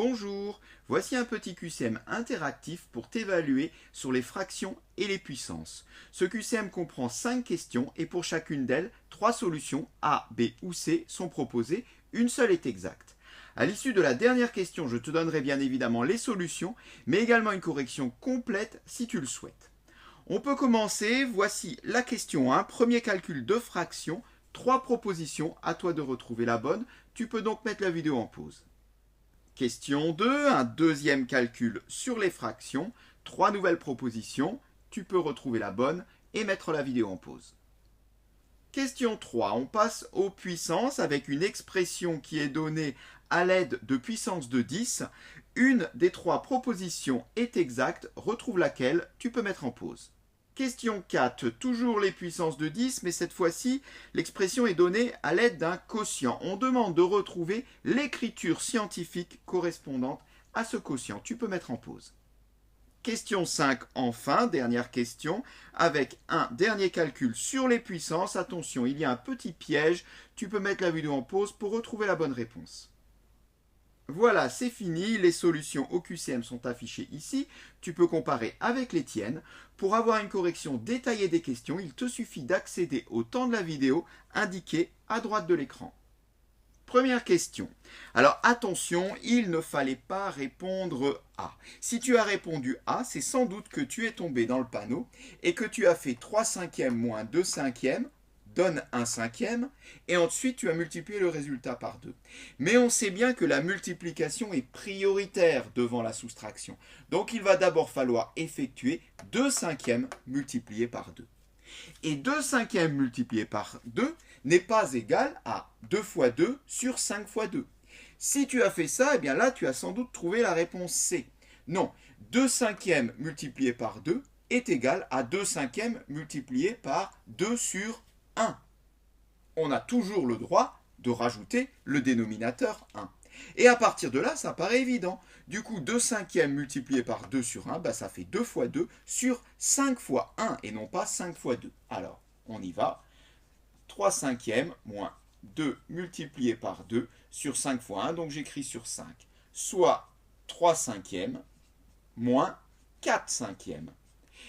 Bonjour, voici un petit QCM interactif pour t'évaluer sur les fractions et les puissances. Ce QCM comprend 5 questions et pour chacune d'elles, 3 solutions A, B ou C sont proposées, une seule est exacte. À l'issue de la dernière question, je te donnerai bien évidemment les solutions, mais également une correction complète si tu le souhaites. On peut commencer, voici la question 1, premier calcul de fraction, 3 propositions, à toi de retrouver la bonne, tu peux donc mettre la vidéo en pause. Question 2, un deuxième calcul sur les fractions, 3 nouvelles propositions, tu peux retrouver la bonne et mettre la vidéo en pause. Question 3, on passe aux puissances avec une expression qui est donnée à l'aide de puissance de 10. Une des 3 propositions est exacte, retrouve laquelle, tu peux mettre en pause. Question 4, toujours les puissances de 10, mais cette fois-ci, l'expression est donnée à l'aide d'un quotient. On demande de retrouver l'écriture scientifique correspondante à ce quotient. Tu peux mettre en pause. Question 5, enfin, dernière question, avec un dernier calcul sur les puissances. Attention, il y a un petit piège. Tu peux mettre la vidéo en pause pour retrouver la bonne réponse. Voilà, c'est fini, les solutions au QCM sont affichées ici, tu peux comparer avec les tiennes. Pour avoir une correction détaillée des questions, il te suffit d'accéder au temps de la vidéo indiqué à droite de l'écran. Première question. Alors attention, il ne fallait pas répondre A. Si tu as répondu A, c'est sans doute que tu es tombé dans le panneau et que tu as fait 3 cinquièmes moins 2 cinquièmes donne 1 cinquième, et ensuite tu as multiplié le résultat par 2. Mais on sait bien que la multiplication est prioritaire devant la soustraction. Donc il va d'abord falloir effectuer 2 cinquièmes multiplié par 2. Et 2 cinquièmes multiplié par 2 n'est pas égal à 2 fois 2 sur 5 fois 2. Si tu as fait ça, eh bien là tu as sans doute trouvé la réponse C. Non, 2 cinquièmes multiplié par 2 est égal à 2 cinquièmes multiplié par 2 sur 1. On a toujours le droit de rajouter le dénominateur 1. Et à partir de là, ça paraît évident. Du coup, 2 cinquièmes multiplié par 2 sur 1, ça fait 2 fois 2 sur 5 fois 1 et non pas 5 fois 2. Alors, on y va. 3 cinquièmes moins 2 multiplié par 2 sur 5 fois 1, donc j'écris sur 5. Soit 3 cinquièmes moins 4 cinquièmes.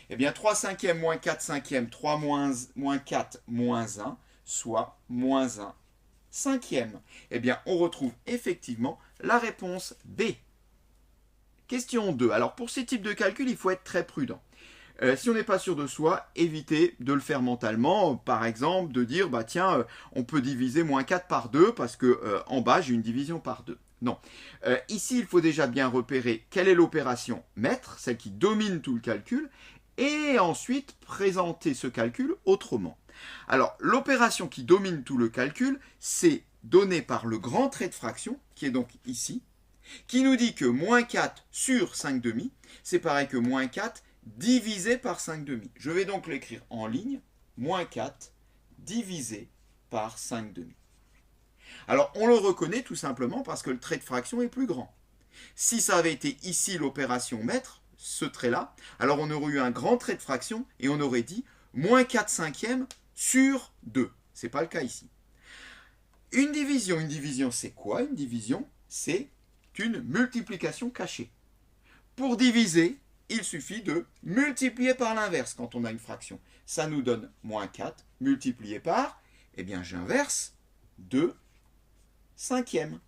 Eh bien, 3 cinquièmes moins 4 cinquièmes, 3 moins 4 moins 1, soit moins 1 cinquième. Eh bien, on retrouve effectivement la réponse B. Question 2. Alors, pour ces types de calculs, il faut être très prudent. Si on n'est pas sûr de soi, évitez de le faire mentalement. Par exemple, de dire, tiens, on peut diviser moins 4 par 2 parce que en bas, j'ai une division par 2. Non. Ici, il faut déjà bien repérer quelle est l'opération maître, celle qui domine tout le calcul, et ensuite présenter ce calcul autrement. Alors, l'opération qui domine tout le calcul, c'est donnée par le grand trait de fraction, qui est donc ici, qui nous dit que moins 4 sur 5 demi, c'est pareil que moins 4 divisé par 5 demi. Je vais donc l'écrire en ligne, moins 4 divisé par 5 demi. Alors, on le reconnaît tout simplement parce que le trait de fraction est plus grand. Si ça avait été ici l'opération maître, ce trait-là, alors on aurait eu un grand trait de fraction et on aurait dit moins 4 cinquièmes sur 2. Ce n'est pas le cas ici. Une division c'est quoi? Une division, c'est une multiplication cachée. Pour diviser, il suffit de multiplier par l'inverse quand on a une fraction. Ça nous donne moins 4 multiplié par, eh bien j'inverse, 2 cinquièmes.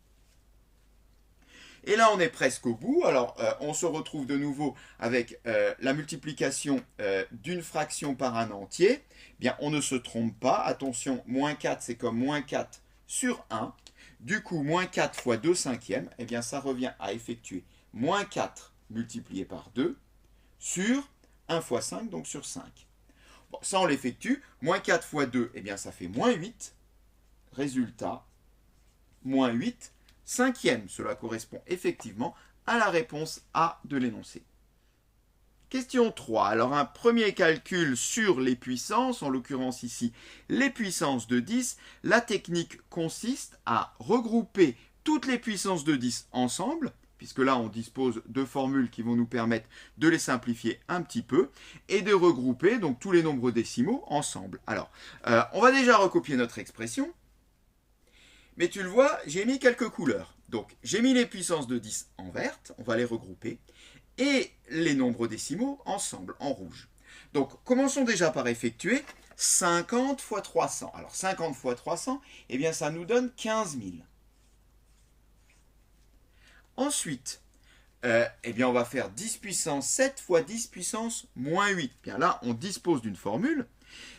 Et là, on est presque au bout. Alors, on se retrouve de nouveau avec la multiplication d'une fraction par un entier. Bien, on ne se trompe pas. Attention, moins 4, c'est comme moins 4 sur 1. Du coup, moins 4 fois 2 cinquièmes, eh bien, ça revient à effectuer moins 4 multiplié par 2 sur 1 fois 5, donc sur 5. Bon, ça, on l'effectue. Moins 4 fois 2, eh bien, ça fait moins 8. Résultat, moins 8 cinquième. Cela correspond effectivement à la réponse A de l'énoncé. Question 3. Alors un premier calcul sur les puissances, en l'occurrence ici les puissances de 10. La technique consiste à regrouper toutes les puissances de 10 ensemble, puisque là on dispose de formules qui vont nous permettre de les simplifier un petit peu, et de regrouper donc tous les nombres décimaux ensemble. Alors, on va déjà recopier notre expression. Mais tu le vois, j'ai mis quelques couleurs. Donc, j'ai mis les puissances de 10 en verte, on va les regrouper, et les nombres décimaux ensemble, en rouge. Donc, commençons déjà par effectuer 50 fois 300. Alors, 50 fois 300, eh bien, ça nous donne 15 000. Ensuite, eh bien, on va faire 10 puissance 7 fois 10 puissance moins 8. Bien là, on dispose d'une formule.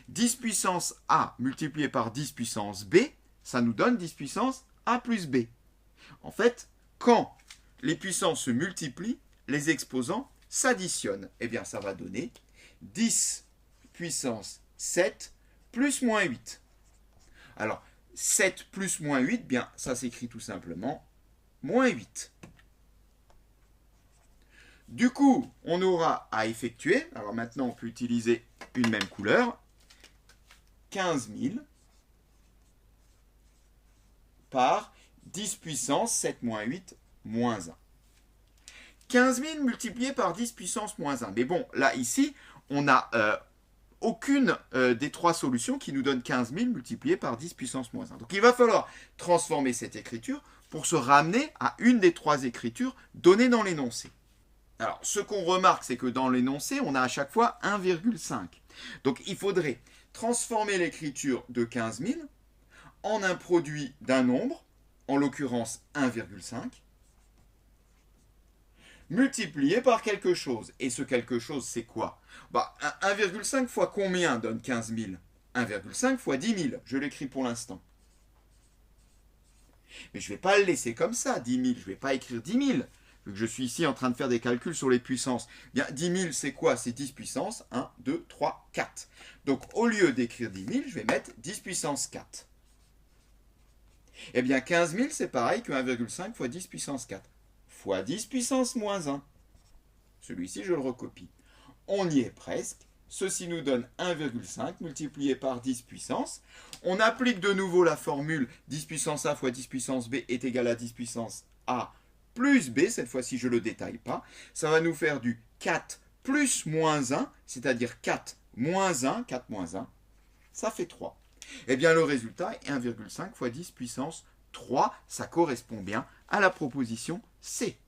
10 puissance A multiplié par 10 puissance B, ça nous donne 10 puissance A plus B. En fait, quand les puissances se multiplient, les exposants s'additionnent. Eh bien, ça va donner 10 puissance 7 plus moins 8. Alors, 7 plus moins 8, bien, ça s'écrit tout simplement moins 8. Du coup, on aura à effectuer, alors maintenant on peut utiliser une même couleur, 15 000 par 10 puissance 7 moins 8 moins 1. 15 000 multiplié par 10 puissance moins 1. Mais bon, là, ici, on n'a aucune des trois solutions qui nous donne 15 000 multiplié par 10 puissance moins 1. Donc, il va falloir transformer cette écriture pour se ramener à une des trois écritures données dans l'énoncé. Alors, ce qu'on remarque, c'est que dans l'énoncé, on a à chaque fois 1,5. Donc, il faudrait transformer l'écriture de 15 000 en un produit d'un nombre, en l'occurrence 1,5, multiplié par quelque chose. Et ce quelque chose, c'est quoi? 1,5 fois combien donne 15 000? 1,5 fois 10 000. Je l'écris pour l'instant. Mais je ne vais pas le laisser comme ça, 10 000. Je ne vais pas écrire 10 000. Vu que je suis ici en train de faire des calculs sur les puissances. Bien, 10 000, c'est quoi? C'est 10 puissance 1, 2, 3, 4. Donc, au lieu d'écrire 10 000, je vais mettre 10 puissance 4. Eh bien, 15 000, c'est pareil que 1,5 fois 10 puissance 4. Fois 10 puissance moins 1. Celui-ci, je le recopie. On y est presque. Ceci nous donne 1,5 multiplié par 10 puissance. On applique de nouveau la formule 10 puissance A fois 10 puissance B est égal à 10 puissance A plus B. Cette fois-ci, je ne le détaille pas. Ça va nous faire du 4 plus moins 1, c'est-à-dire 4 moins 1, 4 moins 1. Ça fait 3. Eh bien, le résultat est 1,5 fois 10 puissance 3. Ça correspond bien à la proposition C.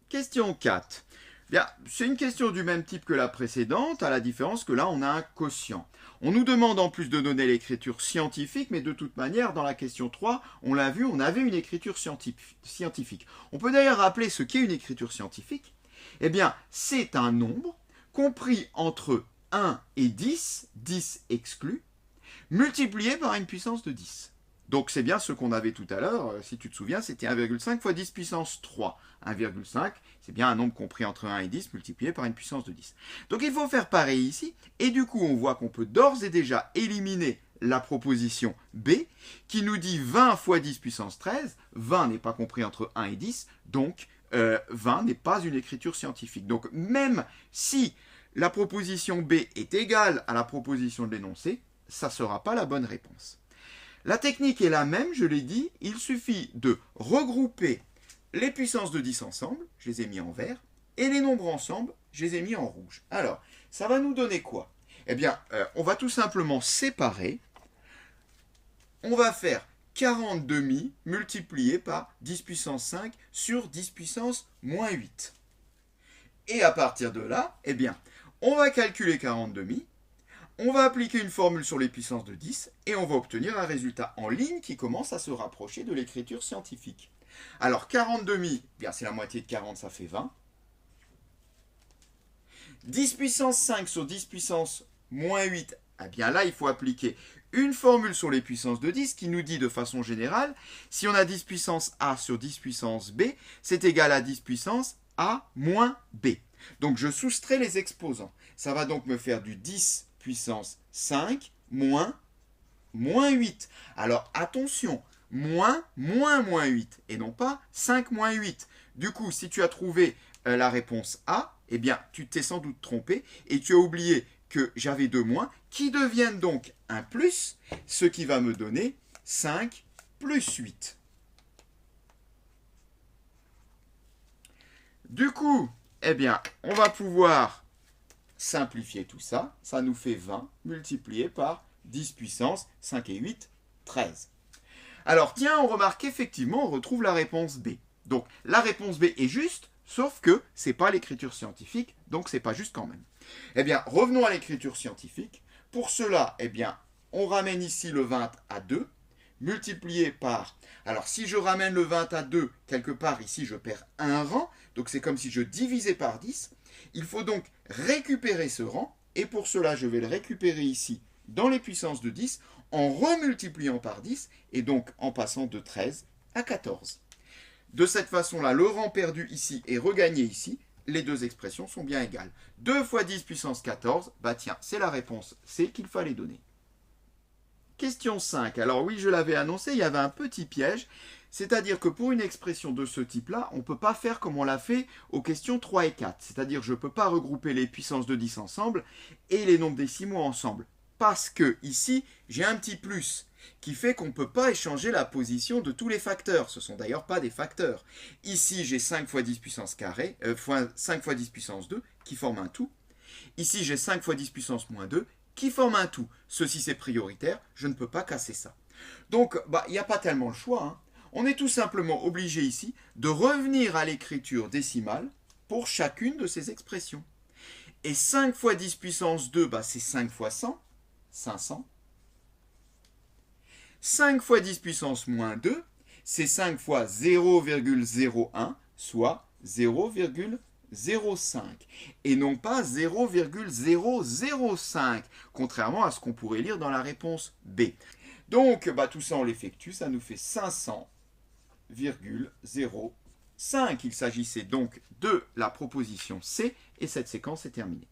Question 4. Bien, c'est une question du même type que la précédente, à la différence que là, on a un quotient. On nous demande en plus de donner l'écriture scientifique, mais de toute manière, dans la question 3, on l'a vu, on avait une écriture scientifique. On peut d'ailleurs rappeler ce qu'est une écriture scientifique. Eh bien, c'est un nombre compris entre 1 et 10, 10 exclus, multiplié par une puissance de 10. Donc c'est bien ce qu'on avait tout à l'heure, si tu te souviens, c'était 1,5 fois 10 puissance 3. 1,5, c'est bien un nombre compris entre 1 et 10 multiplié par une puissance de 10. Donc il faut faire pareil ici, et du coup on voit qu'on peut d'ores et déjà éliminer la proposition B, qui nous dit 20 fois 10 puissance 13, 20 n'est pas compris entre 1 et 10, donc 20 n'est pas une écriture scientifique. Donc même si la proposition B est égale à la proposition de l'énoncé, ça ne sera pas la bonne réponse. La technique est la même, je l'ai dit, il suffit de regrouper les puissances de 10 ensemble, je les ai mis en vert, et les nombres ensemble, je les ai mis en rouge. Alors, ça va nous donner quoi? Eh bien, on va tout simplement séparer, on va faire 40 demi multiplié par 10 puissance 5 sur 10 puissance moins 8. Et à partir de là, eh bien, on va calculer 40 demi, on va appliquer une formule sur les puissances de 10 et on va obtenir un résultat en ligne qui commence à se rapprocher de l'écriture scientifique. Alors 40 demi, bien c'est la moitié de 40, ça fait 20. 10 puissance 5 sur 10 puissance moins 8, eh bien là il faut appliquer une formule sur les puissances de 10 qui nous dit de façon générale, si on a 10 puissance A sur 10 puissance B, c'est égal à 10 puissance A moins B. Donc je soustrais les exposants. Ça va donc me faire du 10 puissance 5 moins 8. Alors attention, moins 8 et non pas 5 moins 8. Du coup, si tu as trouvé la réponse A, eh bien tu t'es sans doute trompé et tu as oublié que j'avais deux moins qui deviennent donc un plus, ce qui va me donner 5 plus 8. Du coup, eh bien, on va pouvoir simplifier tout ça. Ça nous fait 20 multiplié par 10 puissance 5 et 8, 13. Alors tiens, on remarque qu'effectivement, on retrouve la réponse B. Donc la réponse B est juste, sauf que c'est pas l'écriture scientifique, donc c'est pas juste quand même. Eh bien, revenons à l'écriture scientifique. Pour cela, eh bien, on ramène ici le 20 à 2, multiplié par... Alors si je ramène le 20 à 2, quelque part ici je perds un rang, donc c'est comme si je divisais par 10. Il faut donc récupérer ce rang, et pour cela je vais le récupérer ici dans les puissances de 10, en remultipliant par 10, et donc en passant de 13 à 14. De cette façon-là, le rang perdu ici est regagné ici, les deux expressions sont bien égales. 2 fois 10 puissance 14, bah tiens, c'est la réponse C qu'il fallait donner. Question 5. Alors oui, je l'avais annoncé, il y avait un petit piège, c'est-à-dire que pour une expression de ce type-là, on ne peut pas faire comme on l'a fait aux questions 3 et 4, c'est-à-dire je ne peux pas regrouper les puissances de 10 ensemble et les nombres décimaux ensemble, parce que ici, j'ai un petit plus qui fait qu'on ne peut pas échanger la position de tous les facteurs. Ce ne sont d'ailleurs pas des facteurs. Ici, j'ai 5 fois 10 puissance carré, 5 fois 10 puissance 2 qui forment un tout. Ici, j'ai 5 fois 10 puissance moins 2 qui forment un tout. Ceci, c'est prioritaire, je ne peux pas casser ça. Donc, il n'y a pas tellement le choix. Hein. On est tout simplement obligé ici de revenir à l'écriture décimale pour chacune de ces expressions. Et 5 fois 10 puissance 2, c'est 5 fois 100, 500. 5 fois 10 puissance moins 2, c'est 5 fois 0,01, soit 0,05. Et non pas 0,005, contrairement à ce qu'on pourrait lire dans la réponse B. Donc, tout ça, on l'effectue, ça nous fait 500,05. Il s'agissait donc de la proposition C, et cette séquence est terminée.